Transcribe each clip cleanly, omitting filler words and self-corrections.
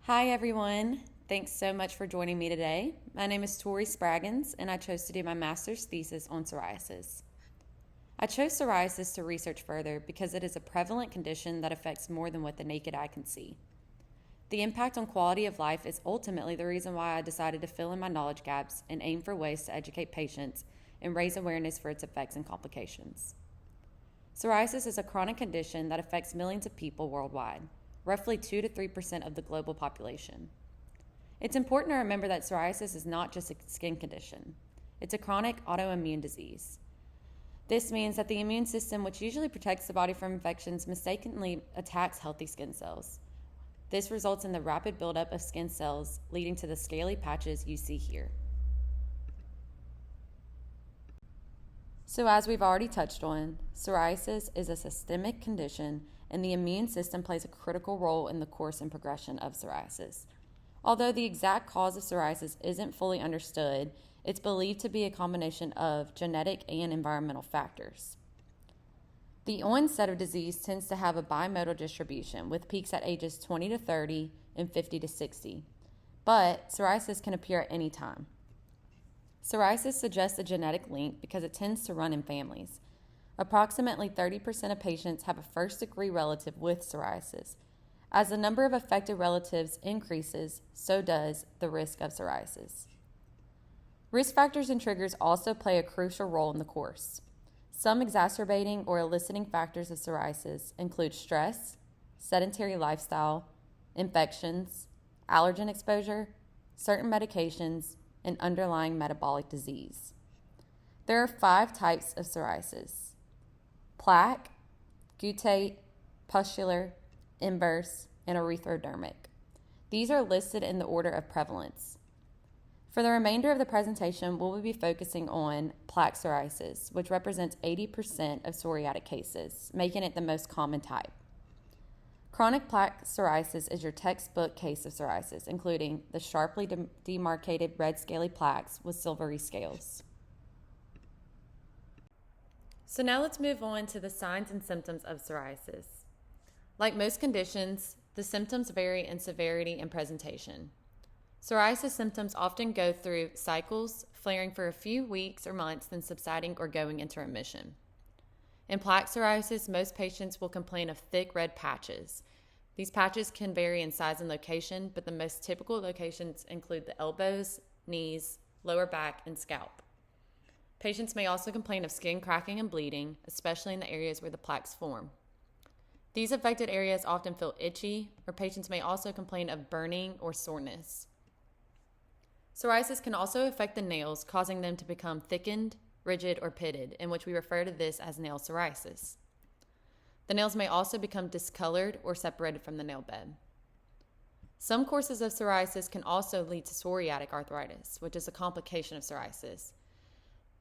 Hi, everyone. Thanks so much for joining me today. My name is Tori Spraggins, and I chose to do my master's thesis on psoriasis. I chose psoriasis to research further because it is a prevalent condition that affects more than what the naked eye can see. The impact on quality of life is ultimately the reason why I decided to fill in my knowledge gaps and aim for ways to educate patients and raise awareness for its effects and complications. Psoriasis is a chronic condition that affects millions of people worldwide, roughly 2 to 3% of the global population. It's important to remember that psoriasis is not just a skin condition. It's a chronic autoimmune disease. This means that the immune system, which usually protects the body from infections, mistakenly attacks healthy skin cells. This results in the rapid buildup of skin cells, leading to the scaly patches you see here. So as we've already touched on, psoriasis is a systemic condition, and the immune system plays a critical role in the course and progression of psoriasis. Although the exact cause of psoriasis isn't fully understood, it's believed to be a combination of genetic and environmental factors. The onset of disease tends to have a bimodal distribution, with peaks at ages 20 to 30 and 50 to 60. But psoriasis can appear at any time. Psoriasis suggests a genetic link because it tends to run in families. Approximately 30% of patients have a first-degree relative with psoriasis. As the number of affected relatives increases, so does the risk of psoriasis. Risk factors and triggers also play a crucial role in the course. Some exacerbating or eliciting factors of psoriasis include stress, sedentary lifestyle, infections, allergen exposure, certain medications, and underlying metabolic disease. There are 5 types of psoriasis: plaque, guttate, pustular, inverse, and erythrodermic. These are listed in the order of prevalence. For the remainder of the presentation, we'll be focusing on plaque psoriasis, which represents 80% of psoriatic cases, making it the most common type. Chronic plaque psoriasis is your textbook case of psoriasis, including the sharply demarcated red scaly plaques with silvery scales. So now let's move on to the signs and symptoms of psoriasis. Like most conditions, the symptoms vary in severity and presentation. Psoriasis symptoms often go through cycles, flaring for a few weeks or months, then subsiding or going into remission. In plaque psoriasis, most patients will complain of thick red patches. These patches can vary in size and location, but the most typical locations include the elbows, knees, lower back, and scalp. Patients may also complain of skin cracking and bleeding, especially in the areas where the plaques form. These affected areas often feel itchy, or patients may also complain of burning or soreness. Psoriasis can also affect the nails, causing them to become thickened, rigid, or pitted, in which we refer to this as nail psoriasis. The nails may also become discolored or separated from the nail bed. Some courses of psoriasis can also lead to psoriatic arthritis, which is a complication of psoriasis.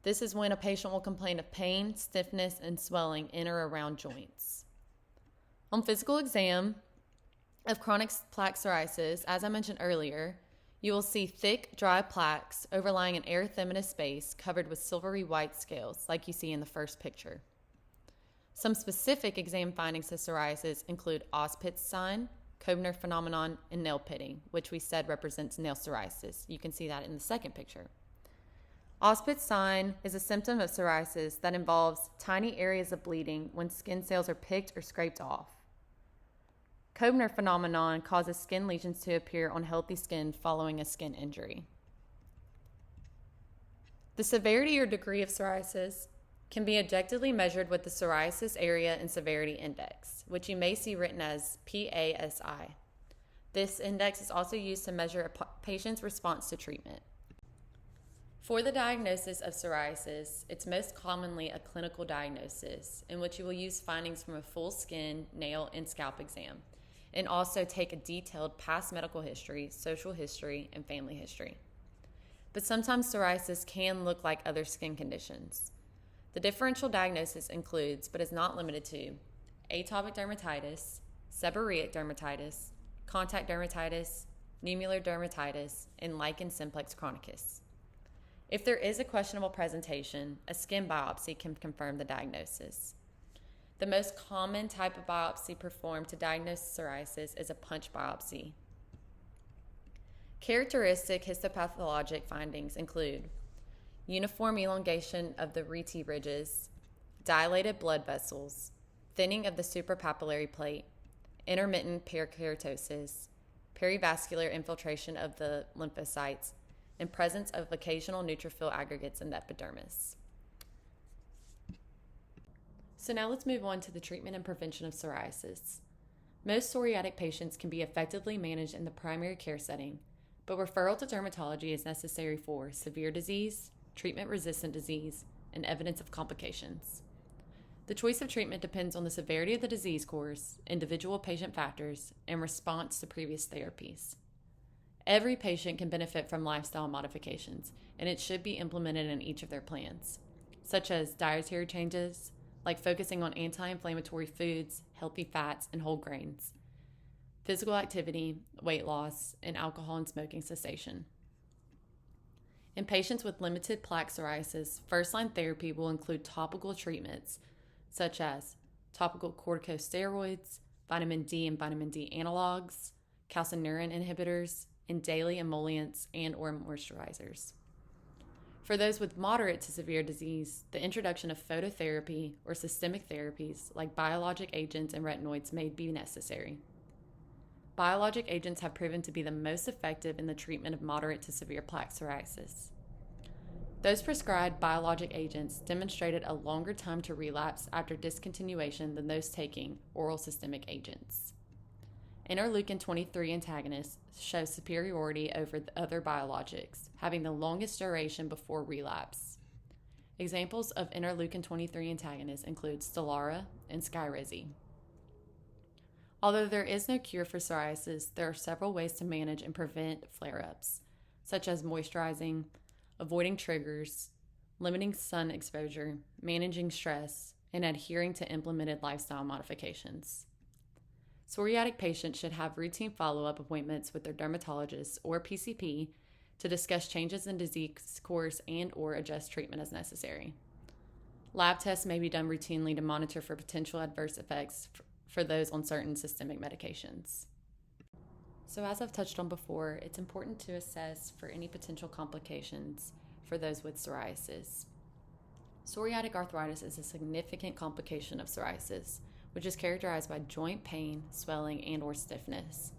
This is when a patient will complain of pain, stiffness, and swelling in or around joints. On physical exam of chronic plaque psoriasis, as I mentioned earlier, you will see thick, dry plaques overlying an erythematous space covered with silvery white scales, like you see in the first picture. Some specific exam findings of psoriasis include Auspitz sign, Koebner phenomenon, and nail pitting, which we said represents nail psoriasis. You can see that in the second picture. Auspitz sign is a symptom of psoriasis that involves tiny areas of bleeding when skin cells are picked or scraped off. Koebner phenomenon causes skin lesions to appear on healthy skin following a skin injury. The severity or degree of psoriasis can be objectively measured with the Psoriasis Area and Severity Index, which you may see written as PASI. This index is also used to measure a patient's response to treatment. For the diagnosis of psoriasis, it's most commonly a clinical diagnosis in which you will use findings from a full skin, nail, and scalp exam, and also take a detailed past medical history, social history, and family history. But sometimes psoriasis can look like other skin conditions. The differential diagnosis includes, but is not limited to, atopic dermatitis, seborrheic dermatitis, contact dermatitis, nummular dermatitis, and lichen simplex chronicus. If there is a questionable presentation, a skin biopsy can confirm the diagnosis. The most common type of biopsy performed to diagnose psoriasis is a punch biopsy. Characteristic histopathologic findings include uniform elongation of the rete ridges, dilated blood vessels, thinning of the suprapapillary plate, intermittent perikeratosis, perivascular infiltration of the lymphocytes, and presence of occasional neutrophil aggregates in the epidermis. So now let's move on to the treatment and prevention of psoriasis. Most psoriatic patients can be effectively managed in the primary care setting, but referral to dermatology is necessary for severe disease, treatment-resistant disease, and evidence of complications. The choice of treatment depends on the severity of the disease course, individual patient factors, and response to previous therapies. Every patient can benefit from lifestyle modifications, and it should be implemented in each of their plans, such as dietary changes, like focusing on anti-inflammatory foods, healthy fats, and whole grains, physical activity, weight loss, and alcohol and smoking cessation. In patients with limited plaque psoriasis, first-line therapy will include topical treatments such as topical corticosteroids, vitamin D and vitamin D analogs, calcineurin inhibitors, and daily emollients and/or moisturizers. For those with moderate to severe disease, the introduction of phototherapy or systemic therapies like biologic agents and retinoids may be necessary. Biologic agents have proven to be the most effective in the treatment of moderate to severe plaque psoriasis. Those prescribed biologic agents demonstrated a longer time to relapse after discontinuation than those taking oral systemic agents. Interleukin-23 antagonists show superiority over the other biologics, having the longest duration before relapse. Examples of interleukin-23 antagonists include Stelara and Skyrizi. Although there is no cure for psoriasis, there are several ways to manage and prevent flare-ups, such as moisturizing, avoiding triggers, limiting sun exposure, managing stress, and adhering to implemented lifestyle modifications. Psoriatic patients should have routine follow-up appointments with their dermatologist or PCP to discuss changes in disease course and/or adjust treatment as necessary. Lab tests may be done routinely to monitor for potential adverse effects for those on certain systemic medications. So as I've touched on before, it's important to assess for any potential complications for those with psoriasis. Psoriatic arthritis is a significant complication of psoriasis, which is characterized by joint pain, swelling, and/or stiffness.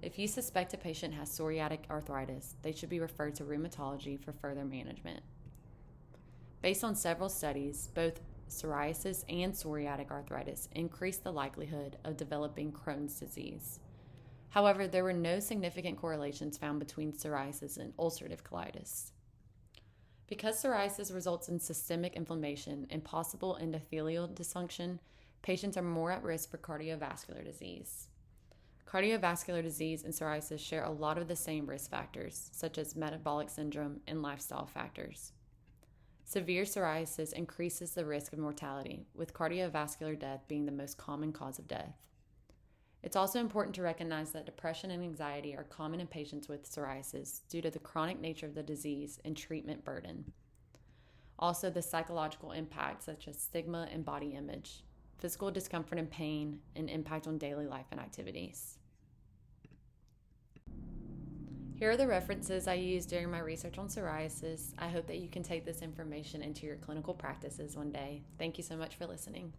If you suspect a patient has psoriatic arthritis, they should be referred to rheumatology for further management. Based on several studies, both psoriasis and psoriatic arthritis increase the likelihood of developing Crohn's disease. However, there were no significant correlations found between psoriasis and ulcerative colitis. Because psoriasis results in systemic inflammation and possible endothelial dysfunction, patients are more at risk for cardiovascular disease. Cardiovascular disease and psoriasis share a lot of the same risk factors, such as metabolic syndrome and lifestyle factors. Severe psoriasis increases the risk of mortality, with cardiovascular death being the most common cause of death. It's also important to recognize that depression and anxiety are common in patients with psoriasis due to the chronic nature of the disease and treatment burden. Also, the psychological impact, such as stigma and body image, physical discomfort and pain, and impact on daily life and activities. Here are the references I used during my research on psoriasis. I hope that you can take this information into your clinical practices one day. Thank you so much for listening.